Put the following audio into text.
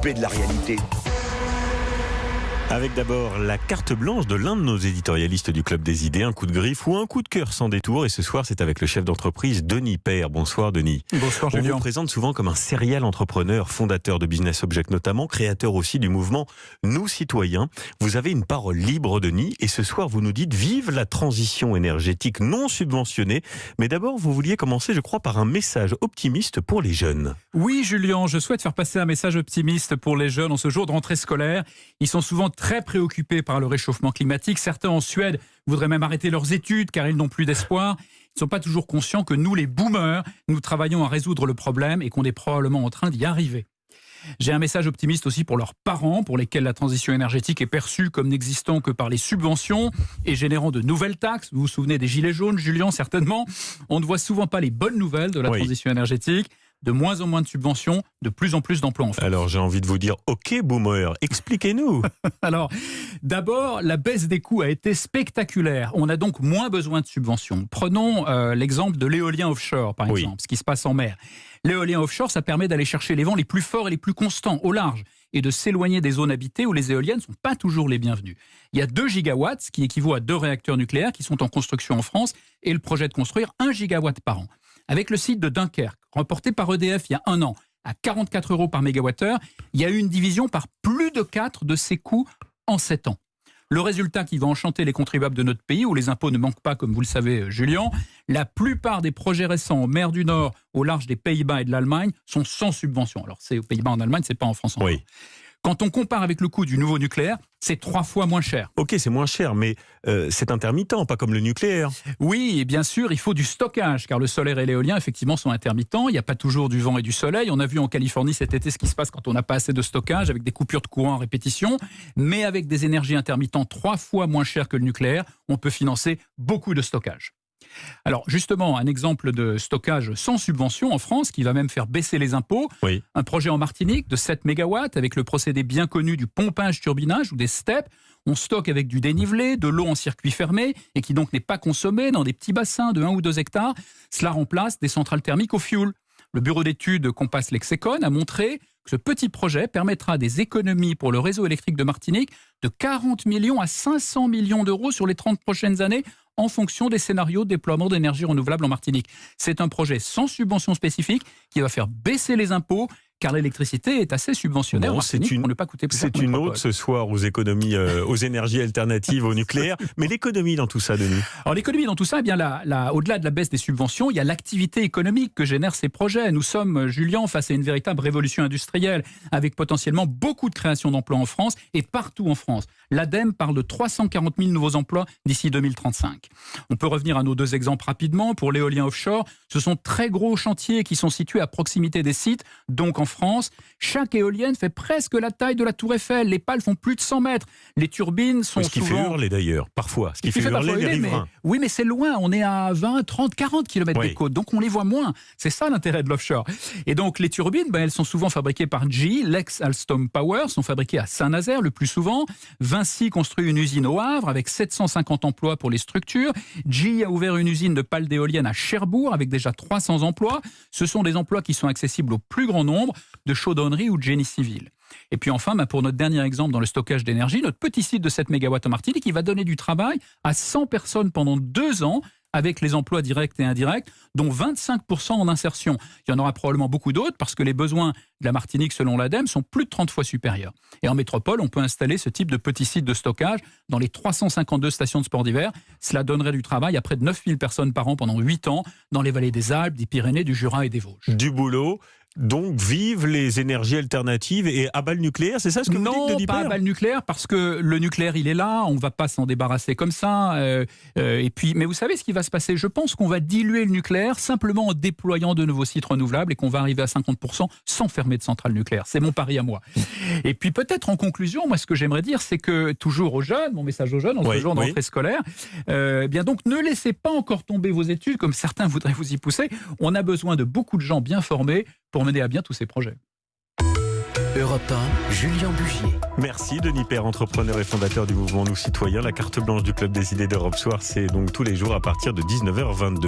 coupé de la réalité. Avec d'abord la carte blanche de l'un de nos éditorialistes du Club des Idées, un coup de griffe ou un coup de cœur sans détour. Et ce soir, c'est avec le chef d'entreprise Denis Père. Bonsoir Denis. Bonsoir On Julien. vous présente souvent comme un serial entrepreneur, fondateur de Business Object notamment, créateur aussi du mouvement Nous Citoyens. Vous avez une parole libre Denis et ce soir vous nous dites vive la transition énergétique non subventionnée. Mais d'abord, vous vouliez commencer, je crois, par un message optimiste pour les jeunes. Oui Julien, je souhaite faire passer un message optimiste pour les jeunes en ce jour de rentrée scolaire. Ils sont souvent très préoccupés par le réchauffement climatique. Certains en Suède voudraient même arrêter leurs études car ils n'ont plus d'espoir. Ils ne sont pas toujours conscients que nous, les boomers, nous travaillons à résoudre le problème et qu'on est probablement en train d'y arriver. J'ai un message optimiste aussi pour leurs parents, pour lesquels la transition énergétique est perçue comme n'existant que par les subventions et générant de nouvelles taxes. Vous vous souvenez des gilets jaunes, Julien, certainement. On ne voit souvent pas les bonnes nouvelles de la transition énergétique. De moins en moins de subventions, de plus en plus d'emplois en France. Alors j'ai envie de vous dire, ok boomer, expliquez-nous. Alors, d'abord, la baisse des coûts a été spectaculaire. On a donc moins besoin de subventions. Prenons l'exemple de l'éolien offshore, par exemple, ce qui se passe en mer. L'éolien offshore, ça permet d'aller chercher les vents les plus forts et les plus constants au large et de s'éloigner des zones habitées où les éoliennes ne sont pas toujours les bienvenues. Il y a 2 gigawatts, ce qui équivaut à 2 réacteurs nucléaires qui sont en construction en France et le projet de construire 1 gigawatt par an. Avec le site de Dunkerque, remporté par EDF il y a 1 an, à 44 € par mégawattheure, il y a eu une division par plus de 4 de ces coûts en 7 ans. Le résultat qui va enchanter les contribuables de notre pays, où les impôts ne manquent pas, comme vous le savez, Julien, la plupart des projets récents en mer du Nord, au large des Pays-Bas et de l'Allemagne, sont sans subvention. Alors c'est aux Pays-Bas, en Allemagne, c'est pas en France. Oui. Quand on compare avec le coût du nouveau nucléaire, c'est 3 fois moins cher. Ok, c'est moins cher, mais c'est intermittent, pas comme le nucléaire. Oui, et bien sûr, il faut du stockage, car le solaire et l'éolien, effectivement, sont intermittents. Il n'y a pas toujours du vent et du soleil. On a vu en Californie cet été ce qui se passe quand on n'a pas assez de stockage, avec des coupures de courant à répétition. Mais avec des énergies intermittentes 3 fois moins chères que le nucléaire, on peut financer beaucoup de stockage. Alors justement, un exemple de stockage sans subvention en France qui va même faire baisser les impôts. Un projet en Martinique de 7 mégawatts avec le procédé bien connu du pompage-turbinage ou des STEP. On stocke avec du dénivelé, de l'eau en circuit fermé et qui donc n'est pas consommée dans des petits bassins de 1 ou 2 hectares. Cela remplace des centrales thermiques au fioul. Le bureau d'études Compass Lexecon a montré que ce petit projet permettra des économies pour le réseau électrique de Martinique de 40 millions à 500 millions d'euros sur les 30 prochaines années en fonction des scénarios de déploiement d'énergie renouvelable en Martinique. C'est un projet sans subvention spécifique qui va faire baisser les impôts car l'électricité est assez subventionnée en Martinique pour ne pas coûter plus cher. C'est une ode ce soir aux économies, aux énergies alternatives, au nucléaire. Mais l'économie dans tout ça, Denis? Alors l'économie dans tout ça, eh bien au-delà de la baisse des subventions, il y a l'activité économique que génèrent ces projets. Nous sommes, Julien, face à une véritable révolution industrielle avec potentiellement beaucoup de création d'emplois en France et partout en France. L'ADEME parle de 340 000 nouveaux emplois d'ici 2035. On peut revenir à nos 2 exemples rapidement. Pour l'éolien offshore, ce sont très gros chantiers qui sont situés à proximité des sites, donc en France. Chaque éolienne fait presque la taille de la Tour Eiffel. Les pales font plus de 100 mètres. Les turbines sont ce qui fait hurler d'ailleurs, parfois. Ce qui fait hurler les riverains. Oui, mais c'est loin. On est à 20, 30, 40 km des côtes. Donc on les voit moins. C'est ça l'intérêt de l'offshore. Et donc les turbines, elles sont souvent fabriquées par GE, l'ex-Alstom Power, sont fabriquées à Saint-Nazaire le plus souvent. Vinci construit une usine au Havre avec 750 emplois pour les structures. GE a ouvert une usine de pales d'éoliennes à Cherbourg avec déjà 300 emplois. Ce sont des emplois qui sont accessibles au plus grand nombre de chaudronnerie ou de génie civil. Et puis enfin, pour notre dernier exemple dans le stockage d'énergie, notre petit site de 7 mégawatts en Martinique qui va donner du travail à 100 personnes pendant 2 ans avec les emplois directs et indirects, dont 25% en insertion. Il y en aura probablement beaucoup d'autres parce que les besoins de la Martinique, selon l'ADEME, sont plus de 30 fois supérieurs. Et en métropole, on peut installer ce type de petit site de stockage dans les 352 stations de sport d'hiver. Cela donnerait du travail à près de 9000 personnes par an pendant 8 ans dans les vallées des Alpes, des Pyrénées, du Jura et des Vosges. Du boulot. Donc, vive les énergies alternatives et abat le nucléaire, c'est ça ce que vous dites, Denis Père ? Non, pas abat le nucléaire, parce que le nucléaire, il est là, on ne va pas s'en débarrasser comme ça. Mais vous savez ce qui va se passer ? Je pense qu'on va diluer le nucléaire simplement en déployant de nouveaux sites renouvelables et qu'on va arriver à 50% sans fermer de centrales nucléaires. C'est mon pari à moi. Et puis peut-être en conclusion, moi ce que j'aimerais dire, c'est que toujours aux jeunes, mon message aux jeunes, en ce jour de rentrée scolaire, bien donc ne laissez pas encore tomber vos études comme certains voudraient vous y pousser. On a besoin de beaucoup de gens bien formés pour mener à bien tous ces projets. Europe 1, Julien Bugier. Merci Denis Père, entrepreneur et fondateur du mouvement Nous Citoyens. La carte blanche du Club des Idées d'Europe Soir, c'est donc tous les jours à partir de 19h22.